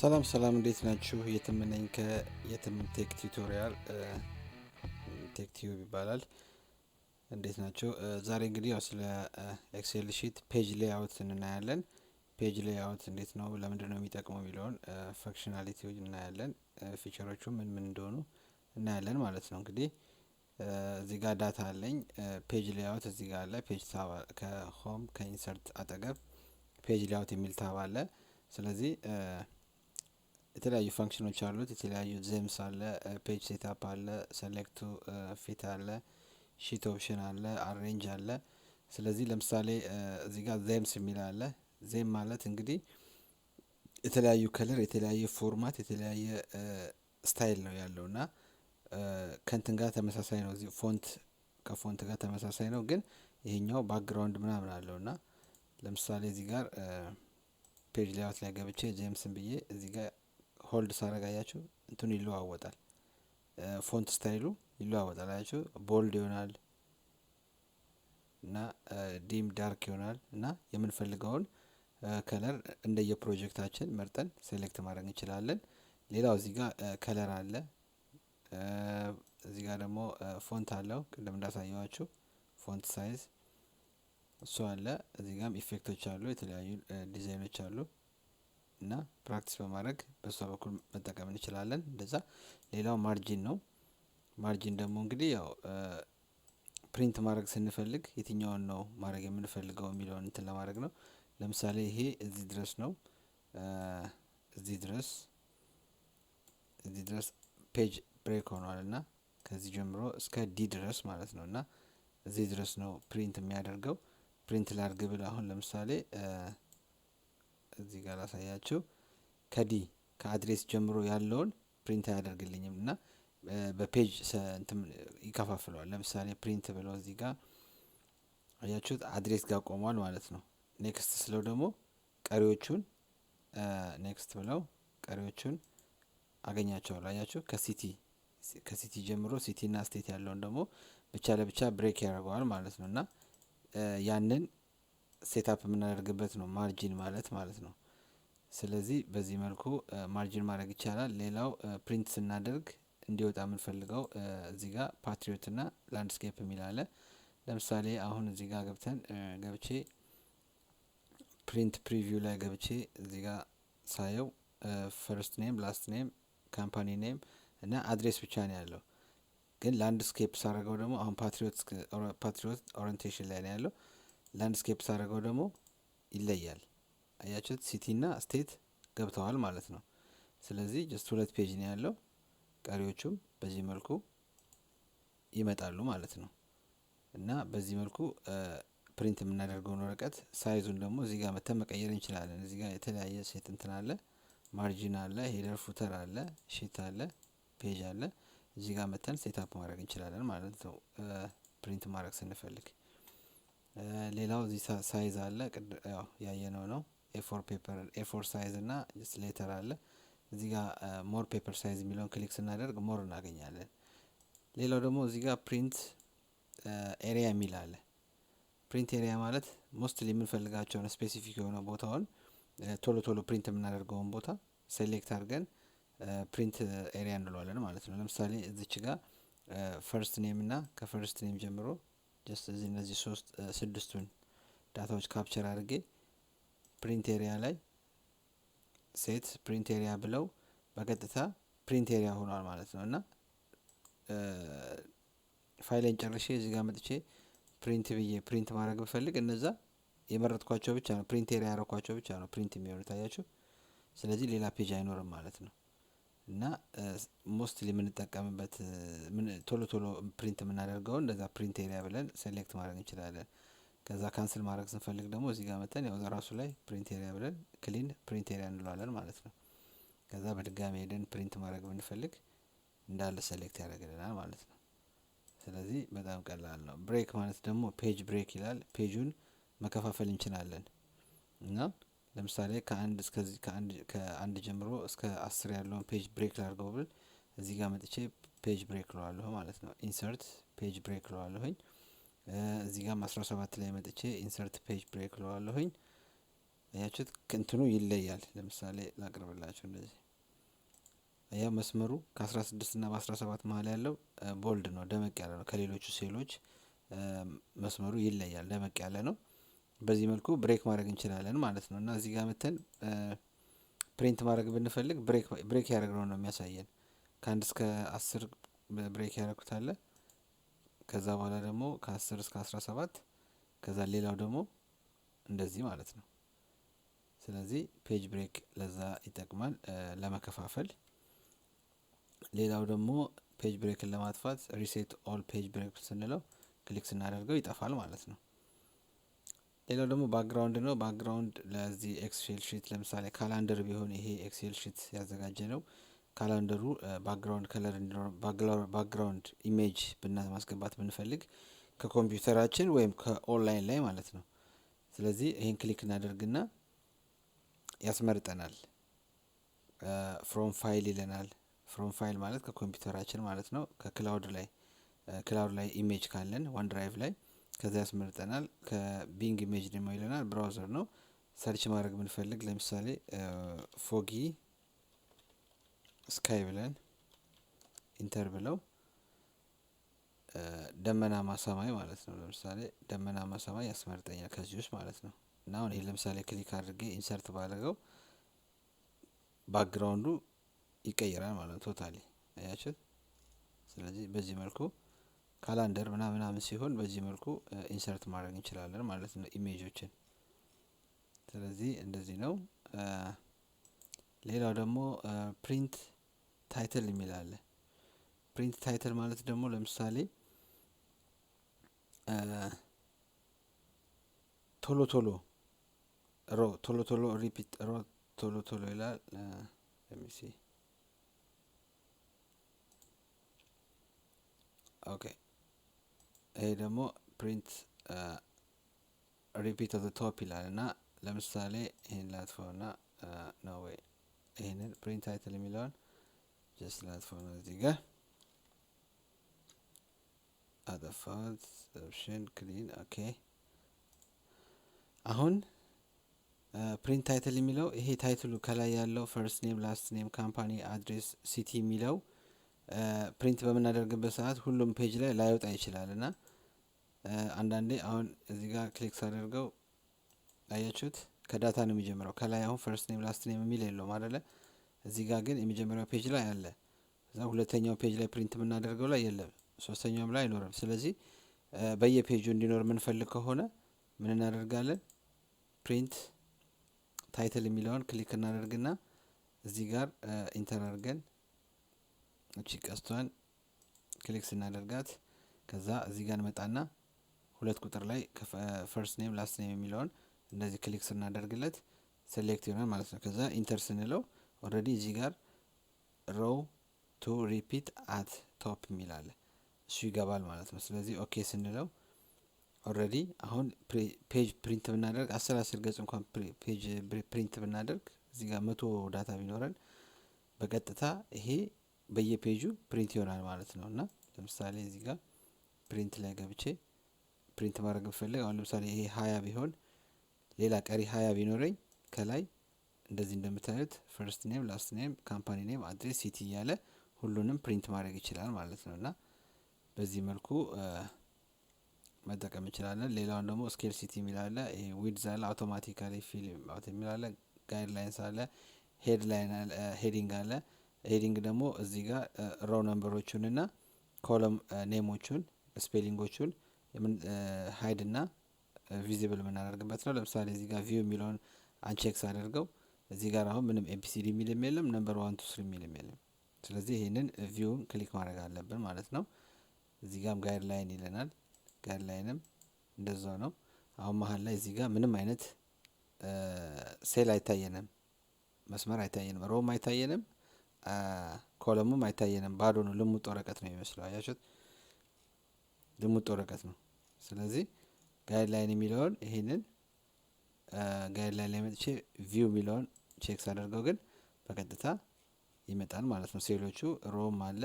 ሰላም ሰላም እንዴት ናችሁ? የትም ነኝ ከየትም ቴክ ቲዩቶሪያል ቴክ ቲዩብ ይባላል። እንዴት ናችሁ? ዛሬ እንግዲህ ያው ስለ ኤክሴል ሺት ፔጅ ሌአውት እናያለን። ፔጅ ሌአውት እንዴት ነው፣ ለምንድን ነው የሚጠቅመው የሚለውን ፈንክሽናሊቲዎች እናያለን። ፊቸሮቹ ምን ምን እንደሆኑ እናያለን ማለት ነው። እንግዲህ እዚህ ጋር ዳታ አለኝ። ፔጅ ሌአውት እዚህ ጋር አለ። ፔጅ ታብ ከሆም ከኢንሰርት አጠገብ ፔጅ ሌአውት የሚል ታብ አለ። ስለዚህ የተለያዩ ፈንክሽኖች አሉት። የተለያዩ ዜምስ አለ፣ ፔጅ ሴትአፕ አለ፣ ሴሌክቱ ፊት አለ፣ ሺት ኦፕሽን አለ፣ አሬንጅ አለ። ስለዚህ ለምሳሌ እዚህ ጋር ዜምስ የሚል አለ። ዜም ማለት እንግዲህ የተለያዩ ከለር፣ የተለያየ ፎርማት፣ የተለያየ ስታይል ነው ያለው እና ከእንትን ጋር ተመሳሳይ ነው። እዚህ ፎንት ከፎንት ጋር ተመሳሳይ ነው፣ ግን ይሄኛው ባክግራውንድ ምናምን አለው እና ለምሳሌ እዚህ ጋር ፔጅ ሌአውት ላይ ገብቼ ጄምስን ብዬ እዚህ ጋር ሆልድ ሳረጋያችሁ እንትኑ ይለዋወጣል። ፎንት ስታይሉ ይለዋወጣል። አያችሁ ቦልድ ይሆናል እና ዲም ዳርክ ይሆናል እና የምንፈልገውን ከለር እንደየፕሮጀክታችን መርጠን ሴሌክት ማድረግ እንችላለን። ሌላው እዚህ ጋር ከለር አለ። እዚህ ጋር ደግሞ ፎንት አለው፣ ቅድም እንዳሳየዋችሁ ፎንት ሳይዝ እሱ አለ። እዚህ ጋርም ኢፌክቶች አሉ፣ የተለያዩ ዲዛይኖች አሉ እና ፕራክቲስ በማድረግ በሷ በኩል መጠቀም እንችላለን። እንደዛ ሌላው ማርጂን ነው። ማርጂን ደግሞ እንግዲህ ያው ፕሪንት ማድረግ ስንፈልግ የትኛውን ነው ማድረግ የምንፈልገው የሚለውን እንትን ለማድረግ ነው። ለምሳሌ ይሄ እዚህ ድረስ ነው፣ እዚህ ድረስ ፔጅ ብሬክ ሆኗል እና ከዚህ ጀምሮ እስከ ዲ ድረስ ማለት ነው እና እዚህ ድረስ ነው ፕሪንት የሚያደርገው። ፕሪንት ላድርግ ብል አሁን ለምሳሌ እዚህ ጋር ላሳያችሁ፣ ከዲ ከአድሬስ ጀምሮ ያለውን ፕሪንት አያደርግልኝም እና በፔጅ ይከፋፍለዋል። ለምሳሌ ፕሪንት ብለው እዚህ ጋር አያችሁት አድሬስ ጋር ቆሟል ማለት ነው። ኔክስት ስለው ደግሞ ቀሪዎቹን ኔክስት ብለው ቀሪዎቹን አገኛቸዋለሁ። አያችሁ ከሲቲ ጀምሮ ሲቲ እና ስቴት ያለውን ደግሞ ብቻ ለብቻ ብሬክ ያደርገዋል ማለት ነው እና ያንን ሴታፕ የምናደርግበት ነው ማርጂን ማለት ነው። ስለዚህ በዚህ መልኩ ማርጂን ማድረግ ይቻላል። ሌላው ፕሪንት ስናደርግ እንዲወጣ የምንፈልገው እዚህ ጋር ፓትሪዮት እና ላንድስኬፕ የሚል አለ። ለምሳሌ አሁን እዚህ ጋር ገብቼ ፕሪንት ፕሪቪው ላይ ገብቼ እዚህ ጋር ሳየው ፈርስት ኔም፣ ላስት ኔም፣ ካምፓኒ ኔም እና አድሬስ ብቻ ነው ያለው። ግን ላንድስኬፕ ሳደርገው ደግሞ አሁን ፓትሪዮት ኦሪንቴሽን ላይ ነው ያለው። ላንድስኬፕ ሳደርገው ደግሞ ይለያል። አያችሁት ሲቲ እና ስቴት ገብተዋል ማለት ነው። ስለዚህ ጀስት 2 ፔጅ ነው ያለው። ቀሪዎቹም በዚህ መልኩ ይመጣሉ ማለት ነው እና በዚህ መልኩ ፕሪንት የምናደርገውን ወረቀት ሳይዙን ደግሞ እዚህ ጋር መተን መቀየር እንችላለን። እዚህ ጋር የተለያየ ሴት እንትን አለ፣ ማርጂን አለ፣ ሄደር ፉተር አለ፣ ሺት አለ፣ ፔጅ አለ። እዚህ ጋር መተን ሴታፕ ማድረግ እንችላለን ማለት ነው ፕሪንት ማድረግ ስንፈልግ። ሌላው እዚህ ሳይዝ አለ፣ ያው ያየነው ነው። ኤ4 ሳይዝ እና ጀስት ሌተር አለ። እዚህ ጋር ሞር ፔፐር ሳይዝ የሚለውን ክሊክ ስናደርግ ሞር እናገኛለን። ሌላው ደግሞ እዚህ ጋር ፕሪንት ኤሪያ የሚል አለ። ፕሪንት ኤሪያ ማለት ሞስትሊ የምንፈልጋቸውን ስፔሲፊክ የሆነ ቦታውን ቶሎ ቶሎ ፕሪንት የምናደርገውን ቦታ ሴሌክት አድርገን ፕሪንት ኤሪያ እንለዋለን ማለት ነው። ለምሳሌ እዚች ጋር ፈርስት ኔም እና ከፈርስት ኔም ጀምሮ ጀስት እነዚህ 6ቱን ዳታዎች ካፕቸር አድርጌ ፕሪንት ኤሪያ ላይ ሴት ፕሪንት ኤሪያ ብለው በቀጥታ ፕሪንት ኤሪያ ሆኗል ማለት ነው እና ፋይሌን ጨርሼ እዚህ ጋር መጥቼ ፕሪንት ብዬ ፕሪንት ማድረግ ብፈልግ እነዛ የመረጥኳቸው ብቻ ነው፣ ፕሪንት ኤሪያ ያረኳቸው ብቻ ነው ፕሪንት የሚሆኑት። ታያችሁ። ስለዚህ ሌላ ፔጅ አይኖርም ማለት ነው እና ሞስትሊ የምንጠቀምበት ቶሎ ቶሎ ፕሪንት የምናደርገውን እንደዛ ፕሪንት ኤሪያ ብለን ሴሌክት ማድረግ እንችላለን። ከዛ ካንስል ማድረግ ስንፈልግ ደግሞ እዚህ ጋር መተን ያው ራሱ ላይ ፕሪንት ኤሪያ ብለን ክሊን ፕሪንት ኤሪያ እንለዋለን ማለት ነው። ከዛ በድጋሚ ሄደን ፕሪንት ማድረግ ብንፈልግ እንዳለ ሴሌክት ያደርግልናል ማለት ነው። ስለዚህ በጣም ቀላል ነው። ብሬክ ማለት ደግሞ ፔጅ ብሬክ ይላል። ፔጁን መከፋፈል እንችላለን እና ለምሳሌ ከአንድ ጀምሮ እስከ 10 ያለውን ፔጅ ብሬክ ላድርገው ብል እዚህ ጋር መጥቼ ፔጅ ብሬክ ለዋለሁ ማለት ነው። ኢንሰርት ፔጅ ብሬክ ለዋለሁኝ። እዚህ ጋር 17 ላይ መጥቼ ኢንሰርት ፔጅ ብሬክ ለዋለሁኝ። አያችሁት እንትኑ ይለያል። ለምሳሌ ላቅርብላችሁ እንደዚህ ያ መስመሩ ከ16 እና በ17 መሀል ያለው ቦልድ ነው፣ ደመቅ ያለ ነው። ከሌሎቹ ሴሎች መስመሩ ይለያል፣ ደመቅ ያለ ነው። በዚህ መልኩ ብሬክ ማድረግ እንችላለን ማለት ነው። እና እዚህ ጋር መተን ፕሪንት ማድረግ ብንፈልግ ብሬክ ያደረግነው ነው የሚያሳየን። ከ1 እስከ 10 ብሬክ ያደረኩት አለ። ከዛ በኋላ ደግሞ ከ10 እስከ 17 ከዛ ሌላው ደግሞ እንደዚህ ማለት ነው። ስለዚህ ፔጅ ብሬክ ለዛ ይጠቅማል ለመከፋፈል። ሌላው ደግሞ ፔጅ ብሬክን ለማጥፋት ሪሴት ኦል ፔጅ ብሬክ ስንለው ክሊክ ስናደርገው ይጠፋል ማለት ነው። ሌላው ደግሞ ባክግራውንድ ነው። ባክግራውንድ ለዚህ ኤክሴል ሺት ለምሳሌ ካላንደር ቢሆን ይሄ ኤክሴል ሺት ያዘጋጀ ነው። ካላንደሩ ባክግራውንድ ከለር እንዲኖር ባክግራውንድ ኢሜጅ ማስገባት ብንፈልግ ከኮምፒውተራችን ወይም ከኦንላይን ላይ ማለት ነው። ስለዚህ ይሄን ክሊክ እናደርግና ያስመርጠናል። ፍሮም ፋይል ይለናል። ፍሮም ፋይል ማለት ከኮምፒውተራችን ማለት ነው። ከክላውድ ላይ ኢሜጅ ካለን ዋን ድራይቭ ላይ ከዛ ያስመርጠናል። ከቢንግ ኢሜጅ ደግሞ ይለናል። ብራውዘር ነው። ሰርች ማድረግ ብንፈልግ ለምሳሌ ፎጊ ስካይ ብለን ኢንተር ብለው ደመናማ ሰማይ ማለት ነው። ለምሳሌ ደመናማ ሰማይ ያስመርጠኛል ከዚህ ውስጥ ማለት ነው። እና አሁን ይሄ ለምሳሌ ክሊክ አድርጌ ኢንሰርት ባደረገው ባክግራውንዱ ይቀየራል ማለት ነው ቶታሊ አያችሁት። ስለዚህ በዚህ መልኩ ካላንደር ምናምን ሲሆን በዚህ መልኩ ኢንሰርት ማድረግ እንችላለን ማለት ነው ኢሜጆችን። ስለዚህ እንደዚህ ነው። ሌላው ደግሞ ፕሪንት ታይትል የሚል አለ። ፕሪንት ታይትል ማለት ደግሞ ለምሳሌ ቶሎ ሪፒት ቶሎ ይላል። ለሚሲ ኦኬ። ይሄ ደግሞ ፕሪንት ሪፒት ኦፍ ዘ ቶፕ ይላል እና ለምሳሌ ይሄን ላጥፋውና ነው ወይ ይሄንን ፕሪንት ታይትል የሚለውን ጀስት ላጥፋው ነው። እዚህ ጋር አጠፋት ኦፕሽን ክሊን ኦኬ። አሁን ፕሪንት ታይትል የሚለው ይሄ ታይትሉ ከላይ ያለው ፈርስት ኔም ላስት ኔም ካምፓኒ አድሬስ ሲቲ የሚለው ፕሪንት በምናደርግበት ሰዓት ሁሉም ፔጅ ላይ ላይወጣ ይችላል እና አንዳንዴ አሁን እዚህ ጋር ክሊክ ሳደርገው አያችሁት ከዳታ ነው የሚጀምረው። ከላይ አሁን ፈርስት ኔም ላስት ኔም የሚል የለውም አይደለ? እዚህ ጋር ግን የመጀመሪያው ፔጅ ላይ አለ። እዛ ሁለተኛው ፔጅ ላይ ፕሪንት የምናደርገው ላይ የለም፣ ሶስተኛውም ላይ አይኖርም። ስለዚህ በየፔጁ እንዲኖር የምንፈልግ ከሆነ ምን እናደርጋለን? ፕሪንት ታይትል የሚለውን ክሊክ እናደርግና እዚህ ጋር ኢንተር አድርገን እቺ ቀስቷን ክሊክ ስናደርጋት ከዛ እዚህ ጋር እንመጣና 2 ቁጥር ላይ ፈርስት ኔም ላስት ኔም የሚለውን እንደዚህ ክሊክ ስናደርግለት ሴሌክት ይሆናል ማለት ነው። ከዛ ኢንተር ስንለው ኦልሬዲ እዚህ ጋር ሮው ቱ ሪፒት አት ቶፕ የሚል አለ፣ እሱ ይገባል ማለት ነው። ስለዚህ ኦኬ ስንለው ኦልሬዲ አሁን ፔጅ ፕሪንት ብናደርግ 10 ገጽ እንኳን ፔጅ ፕሪንት ብናደርግ እዚህ ጋር 100 ዳታ ቢኖረን በቀጥታ ይሄ በየፔጁ ፕሪንት ይሆናል ማለት ነው። እና ለምሳሌ እዚህ ጋር ፕሪንት ላይ ገብቼ ፕሪንት ማድረግ ብፈልግ አሁን ለምሳሌ ይሄ 20 ቢሆን ሌላ ቀሪ 20 ቢኖረኝ ከላይ እንደዚህ እንደምታዩት ፈርስት ኔም ላስት ኔም ካምፓኒ ኔም አድሬስ ሲቲ እያለ ሁሉንም ፕሪንት ማድረግ ይችላል ማለት ነው። እና በዚህ መልኩ መጠቀም እንችላለን። ሌላውን ደግሞ ስኬል ሲቲ የሚል አለ። ይሄ ዊድዝ አለ፣ አውቶማቲካሊ ፊል አውት የሚል አለ፣ ጋይድላይንስ አለ፣ ሄዲንግ አለ። ሄዲንግ ደግሞ እዚህ ጋር ሮው ነምበሮቹን እና ኮለም ኔሞቹን ስፔሊንጎቹን ሃይድ እና ቪዚብል የምናደርግበት ነው። ለምሳሌ እዚህ ጋር ቪው የሚለውን አንቼክስ አድርገው እዚህ ጋር አሁን ምንም ኤቢሲዲ የሚልም የለም፣ ነምበር 1 2 3 የሚልም የለም። ስለዚህ ይሄንን ቪውን ክሊክ ማድረግ አለብን ማለት ነው። እዚህ ጋርም ጋይድ ላይን ይለናል። ጋይድ ላይንም እንደዛው ነው። አሁን መሀል ላይ እዚህ ጋር ምንም አይነት ሴል አይታየንም፣ መስመር አይታየንም፣ ሮም አይታየንም፣ ኮለሙም አይታየንም። ባዶ ነው፣ ልሙጥ ወረቀት ነው የሚመስለው። አያችሁት? ልሙጥ ወረቀት ነው። ስለዚህ ጋይድ ላይን የሚለውን ይሄንን ጋይድ ላይን ላይ መጥቼ ቪው የሚለውን ቼክስ አድርገው ግን በቀጥታ ይመጣል ማለት ነው። ሴሎቹ ሮም አለ፣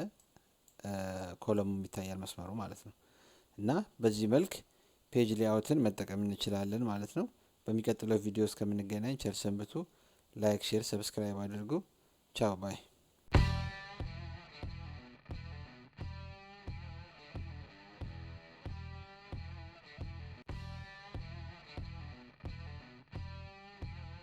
ኮለሙም ይታያል መስመሩ ማለት ነው። እና በዚህ መልክ ፔጅ ሌአውትን መጠቀም እንችላለን ማለት ነው። በሚቀጥለው ቪዲዮ እስከምንገናኝ ቸር ሰንብቱ። ላይክ፣ ሼር፣ ሰብስክራይብ አድርጉ። ቻው ባይ